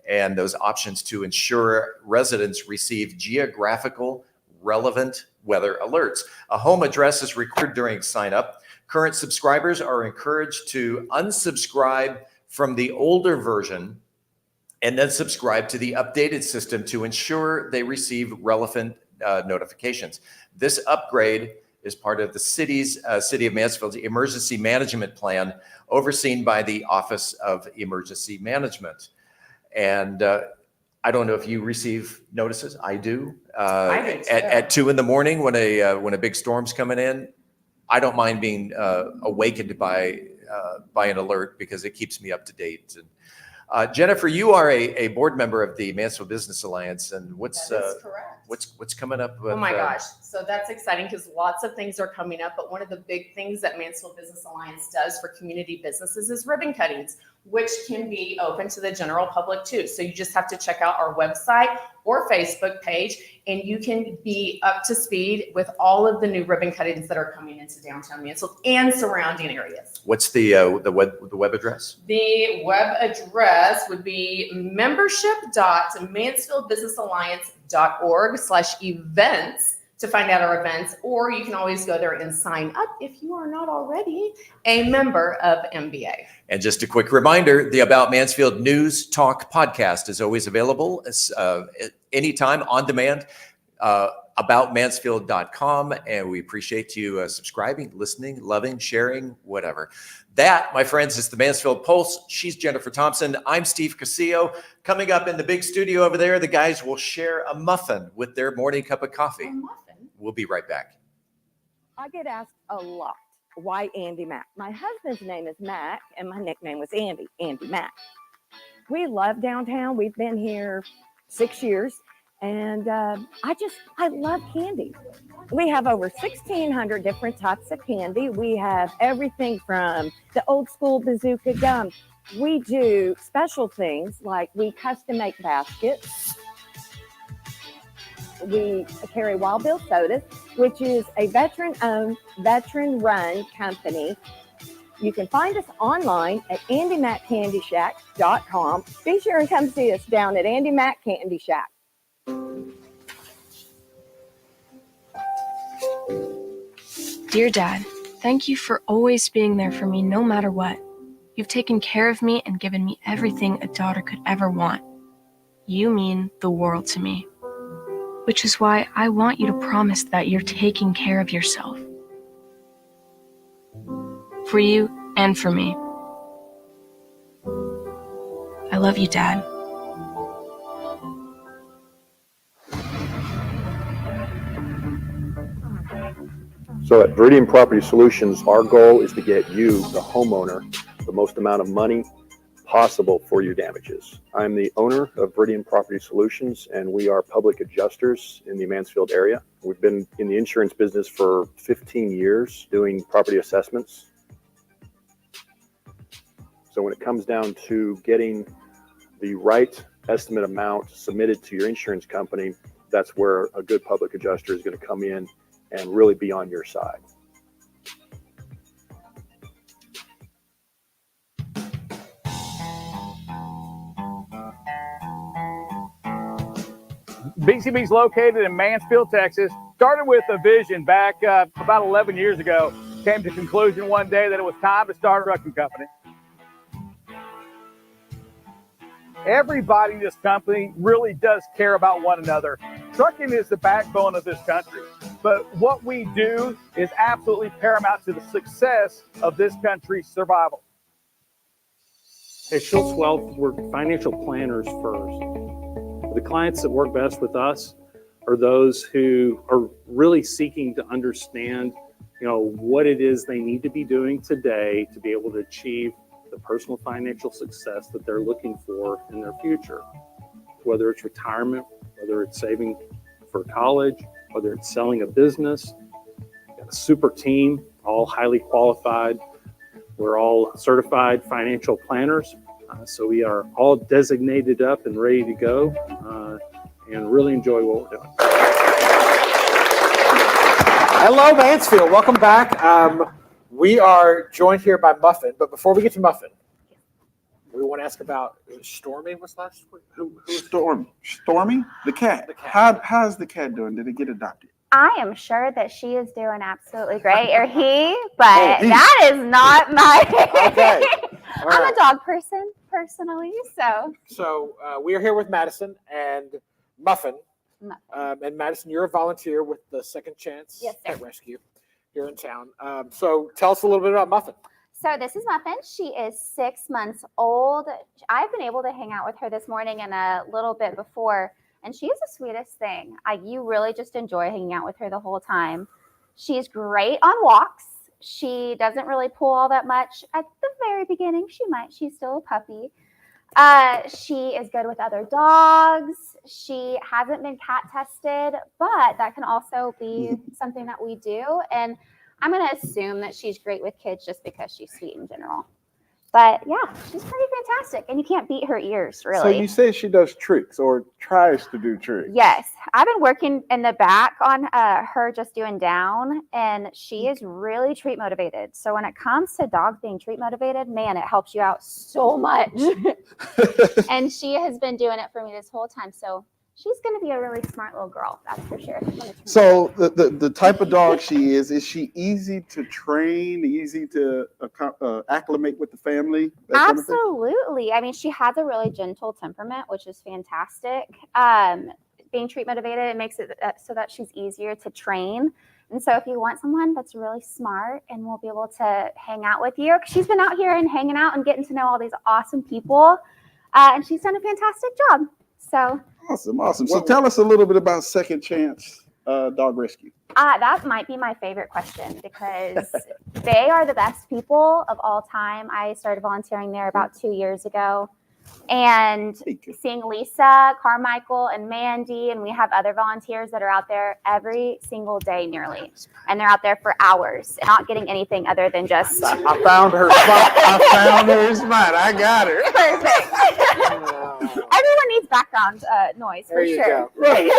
and those options to ensure residents receive geographical relevant weather alerts. A home address is required during sign-up. Current subscribers are encouraged to unsubscribe from the older version and then subscribe to the updated system to ensure they receive relevant notifications. This upgrade is part of the City of Mansfield's emergency management plan, overseen by the Office of Emergency Management. And I don't know if you receive notices. I do.
I do too.
At 2 a.m. when a big storm's coming in. I don't mind being awakened by an alert because it keeps me up to date. And Jennifer, you are a board member of the Mansfield Business Alliance, and what's coming up? With,
oh my gosh, so that's exciting because lots of things are coming up. But one of the big things that Mansfield Business Alliance does for community businesses is ribbon cuttings, which can be open to the general public too. So you just have to check out our website or Facebook page, and you can be up to speed with all of the new ribbon cuttings that are coming into downtown Mansfield and surrounding areas.
What's the web address?
The web address would be membership.mansfieldbusinessalliance.org/events to find out our events, or you can always go there and sign up if you are not already a member of MBA.
And just a quick reminder, the About Mansfield News Talk podcast is always available anytime on demand, aboutmansfield.com. And we appreciate you subscribing, listening, loving, sharing, whatever. That, my friends, is the Mansfield Pulse. She's Jennifer Thompson. I'm Steve Casillo. Coming up in the big studio over there, the guys will share a muffin with their morning cup of coffee. We'll be right back.
I get asked a lot, why Andy Mack? My husband's name is Mack, and my nickname was Andy Mack. We love downtown. We've been here 6 years, and I love candy. We have over 1,600 different types of candy. We have everything from the old school bazooka gum. We do special things like we custom make baskets. We carry Wild Bill Sodas, which is a veteran-owned, veteran-run company. You can find us online at AndyMackCandyShack.com. Be sure and come see us down at Andy Mack Candy Shack.
Dear Dad, thank you for always being there for me no matter what. You've taken care of me and given me everything a daughter could ever want. You mean the world to me. Which is why I want you to promise that you're taking care of yourself. For you and for me. I love you, Dad.
So at Viridian Property Solutions, our goal is to get you, the homeowner, the most amount of money possible for your damages. I'm the owner of Viridian Property Solutions, and we are public adjusters in the Mansfield area. We've been in the insurance business for 15 years doing property assessments. So when it comes down to getting the right estimate amount submitted to your insurance company, that's where a good public adjuster is going to come in and really be on your side.
BCB is located in Mansfield, Texas. Started with a vision back about 11 years ago. Came to the conclusion one day that it was time to start a trucking company. Everybody in this company really does care about one another. Trucking is the backbone of this country. But what we do is absolutely paramount to the success of this country's survival.
At Schultz Wealth, we're financial planners first. The clients that work best with us are those who are really seeking to understand, what it is they need to be doing today to be able to achieve the personal financial success that they're looking for in their future. Whether it's retirement, whether it's saving for college, whether it's selling a business, got a super team, all highly qualified. We're all certified financial planners. So we are all designated up and ready to go and really enjoy what we're doing.
Hello, Mansfield. Welcome back. We are joined here by Muffin, but before we get to Muffin, we want to ask about Stormy was last week.
Stormy, the cat. How's the cat doing? Did it get adopted?
I am sure that she is doing absolutely great, or he, but that is not my.
Okay.
I'm a dog person personally, so.
So we are here with Madison and Muffin. And Madison, you're a volunteer with the Second Chance Pet Rescue here in town. So tell us a little bit about Muffin.
So this is Muffin. She is 6 months old. I've been able to hang out with her this morning and a little bit before, and she is the sweetest thing. You really just enjoy hanging out with her the whole time. She's great on walks. She doesn't really pull all that much. At the very beginning, she might. She's still a puppy. She is good with other dogs. She hasn't been cat tested, but that can also be something that we do. And I'm going to assume that she's great with kids just because she's sweet in general. But yeah, she's pretty fantastic. And you can't beat her ears, really.
So you say she does tricks or tries to do tricks.
Yes. I've been working in the back on her just doing down, and she is really treat motivated. So when it comes to dogs being treat motivated, man, it helps you out so much. And she has been doing it for me this whole time. So she's going to be a really smart little girl, that's for sure.
So the type of dog she is she easy to train, easy to acclimate with the family?
Absolutely. I mean, she has a really gentle temperament, which is fantastic. Being treat motivated, it makes it so that she's easier to train. And so if you want someone that's really smart and will be able to hang out with you, she's been out here and hanging out and getting to know all these awesome people. And she's done a fantastic job. So
Awesome. So tell us a little bit about Second Chance Dog Rescue.
That might be my favorite question because they are the best people of all time. I started volunteering there about 2 years ago. And seeing Lisa, Carmichael, and Mandy, and we have other volunteers that are out there every single day nearly. And they're out there for hours, not getting anything other than just...
I found her spot. I got her.
Perfect. Everyone needs background noise, for sure.
Right.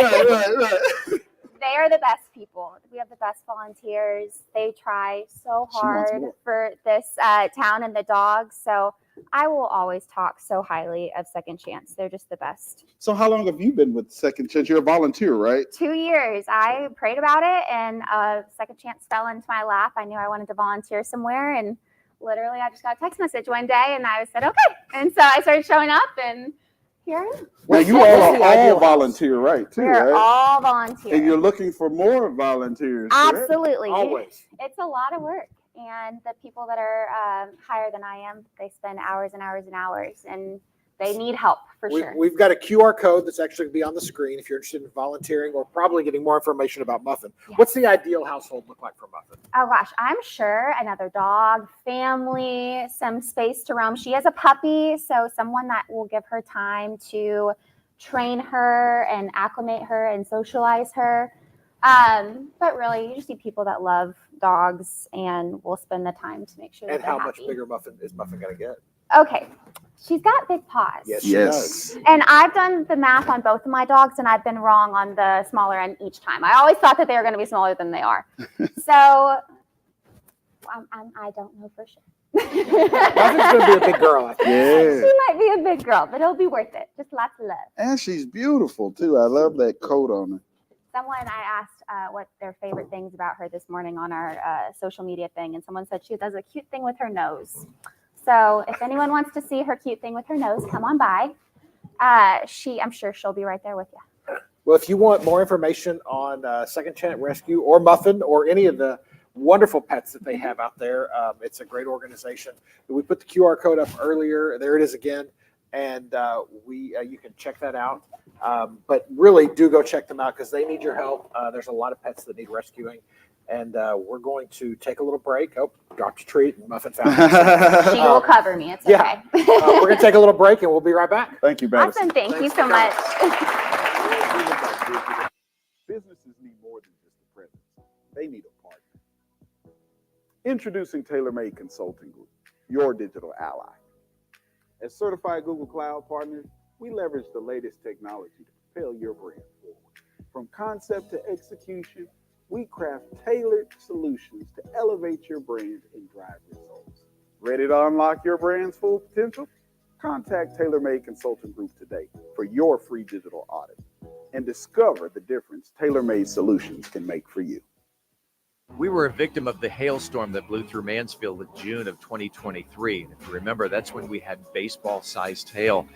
They are the best people. We have the best volunteers. They try so hard for this town and the dogs. So I will always talk so highly of Second Chance. They're just the best.
So how long have you been with Second Chance? You're a volunteer, right?
2 years. I prayed about it, and Second Chance fell into my lap. I knew I wanted to volunteer somewhere, and literally I just got a text message one day, and I said, okay. And so I started showing up, and here I am.
Now you all are all volunteer, right? Too,
We're
right?
all volunteer.
And you're looking for more volunteers. Correct?
Absolutely.
Always.
It's a lot of work. And the people that are higher than I am, they spend hours and hours and hours, and they need help for sure.
We've got a QR code that's actually going to be on the screen if you're interested in volunteering or probably getting more information about Muffin. Yeah. What's the ideal household look like for Muffin?
Oh gosh, I'm sure another dog, family, some space to roam. She has a puppy, so someone that will give her time to train her and acclimate her and socialize her. But really, you just need people that love dogs and will spend the time to make sure that they're happy.
And how much bigger is Muffin going to get?
Okay. She's got big paws.
Yes, she does.
And I've done the math on both of my dogs, and I've been wrong on the smaller end each time. I always thought that they were going to be smaller than they are. So I don't know for sure.
Muffin's going to be a big girl, I think.
Yeah.
She might be a big girl, but it'll be worth it. Just lots of love.
And she's beautiful, too. I love that coat on her.
Someone, I asked what their favorite things about her this morning on our social media thing, and someone said she does a cute thing with her nose. So if anyone wants to see her cute thing with her nose, come on by. I'm sure she'll be right there with you.
Well, if you want more information on Second Chance Rescue or Muffin or any of the wonderful pets that they have out there, it's a great organization. We put the QR code up earlier. There it is again. And you can check that out. But really do go check them out because they need your help. There's a lot of pets that need rescuing. And we're going to take a little break. Oh, dropped a treat and Muffin found it.
She will cover me. It's okay.
We're going to take a little break and we'll be right back.
Thank you, Madison.
Awesome. Thank you so much.
Businesses need more than just a presence. They need a partner. Introducing Tailor Made Consulting Group. your digital ally. As certified Google Cloud partners, we leverage the latest technology to propel your brand forward. From concept to execution, we craft tailored solutions to elevate your brand and drive results. Ready to unlock your brand's full potential? Contact TaylorMade Consulting Group today for your free digital audit and discover the difference TaylorMade solutions can make for you.
We were a victim of the hailstorm that blew through Mansfield in June of 2023. And if you remember, that's when we had baseball-sized hail.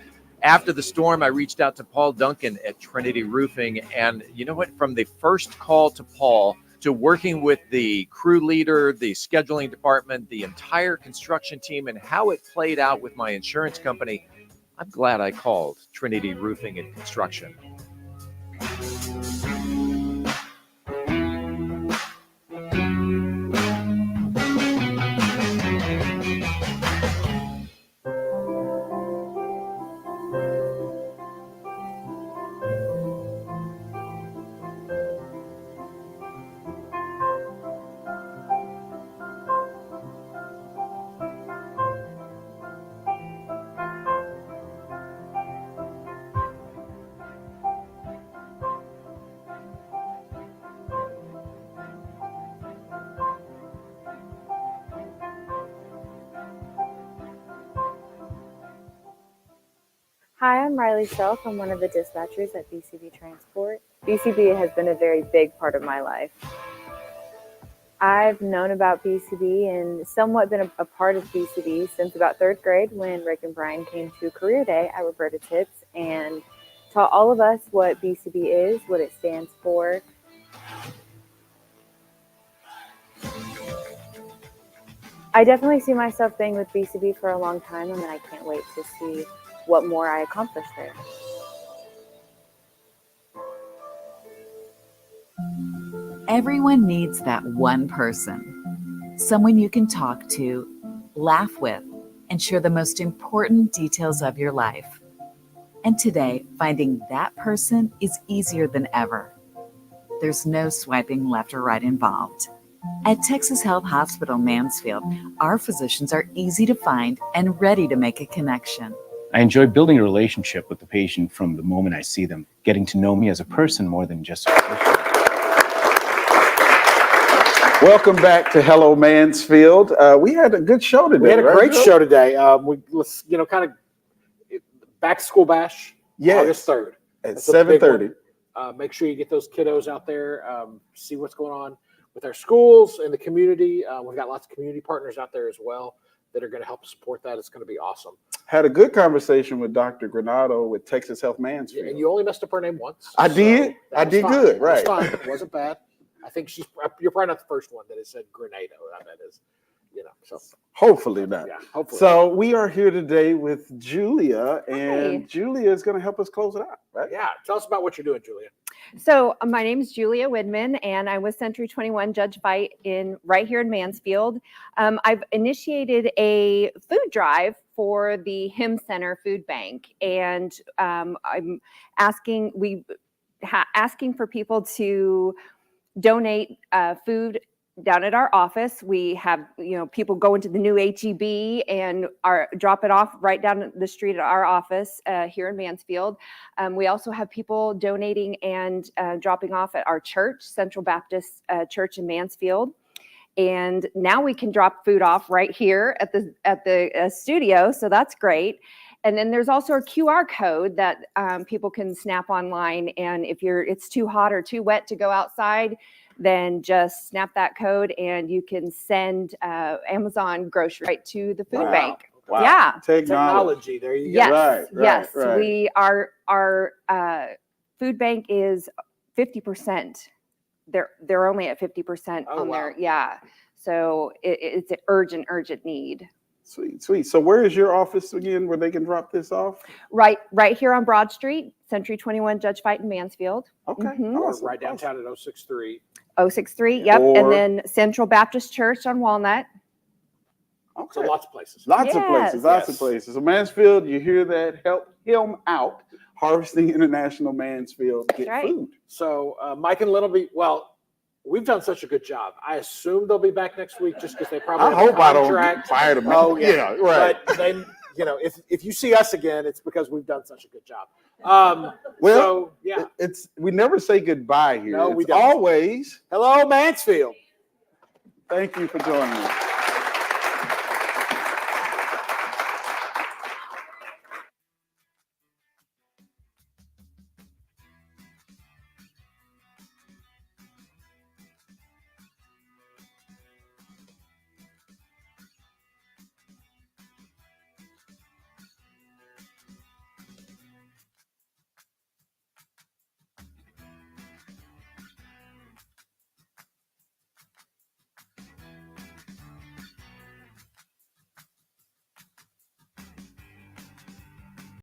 After the storm, I reached out to Paul Duncan at Trinity Roofing. And you know what? From the first call to Paul to working with the crew leader, the scheduling department, the entire construction team, and how it played out with my insurance company, I'm glad I called Trinity Roofing and Construction.
Hi, I'm Riley Self. I'm one of the dispatchers at BCB Transport. BCB has been a very big part of my life. I've known about BCB and somewhat been a part of BCB since about 3rd grade when Rick and Brian came to Career Day at Roberta Tips and taught all of us what BCB is, what it stands for. I definitely see myself being with BCB for a long time, and I can't wait to see what more I accomplish there.
Everyone needs that one person, someone you can talk to, laugh with, and share the most important details of your life. And today, finding that person is easier than ever. There's no swiping left or right involved. At Texas Health Hospital Mansfield, our physicians are easy to find and ready to make a connection.
I enjoy building a relationship with the patient from the moment I see them, getting to know me as a person more than just a physician.
Welcome back to Hello Mansfield. We had a good show today.
We had a
right,
great
Joe?
show today. Let's kind of back to school bash.
Yes.
August 3rd
At
That's a big
7:30.
one. Make sure you get those kiddos out there. See what's going on with our schools and the community. We've got lots of community partners out there as well that are going to help support that. It's going to be awesome.
Had a good conversation with Dr. Granado with Texas Health Mansfield.
And you only messed up her name once.
I did. I did
fine.
good.
It was
Right.
fine. It wasn't bad. I think you're probably not the first one that has said Grenado. That is, so.
Hopefully not.
Yeah, hopefully.
So we are here today with Julia, and Julia is going to help us close it out, right?
Yeah. Tell us about what you're doing, Julia.
So my name is Julia Widman, and I'm with Century 21 Judge Fight right here in Mansfield. I've initiated a food drive for the HIM Center Food Bank, and I'm asking for people to donate food down at our office. We have people go into the new HEB and drop it off right down the street at our office here in Mansfield. We also have people donating and dropping off at our church, Central Baptist Church in Mansfield. And now we can drop food off right here at the studio, so that's great. And then there's also a QR code that people can snap online, and if it's too hot or too wet to go outside, then just snap that code and you can send Amazon groceries right to the food bank.
Wow.
Yeah.
Technology. There you go.
Yes. Yes.
Right.
We our food bank is 50%. They're only at 50% on their, yeah. So it's an urgent need.
Sweet. So where is your office again where they can drop this off?
Right here on Broad Street, Century 21 Judge Fight in Mansfield.
Okay.
Awesome. Right downtown at 063.
063, yep. And then Central Baptist Church on Walnut.
Okay.
So lots of places.
Lots of places. So Mansfield, you hear that? Help him out. Harvesting International Mansfield. Get food.
So Mike and Lynn will be, we've done such a good job. I assume they'll be back next week just because they probably
I
have
hope
a
I don't
contract.
get fired.
Oh, yeah.
Yeah, right.
But then, if you see us again, it's because we've done such a good job.
Well,
yeah.
We never say goodbye here.
No, we
It's
don't.
always
hello, Mansfield.
Thank you for joining me.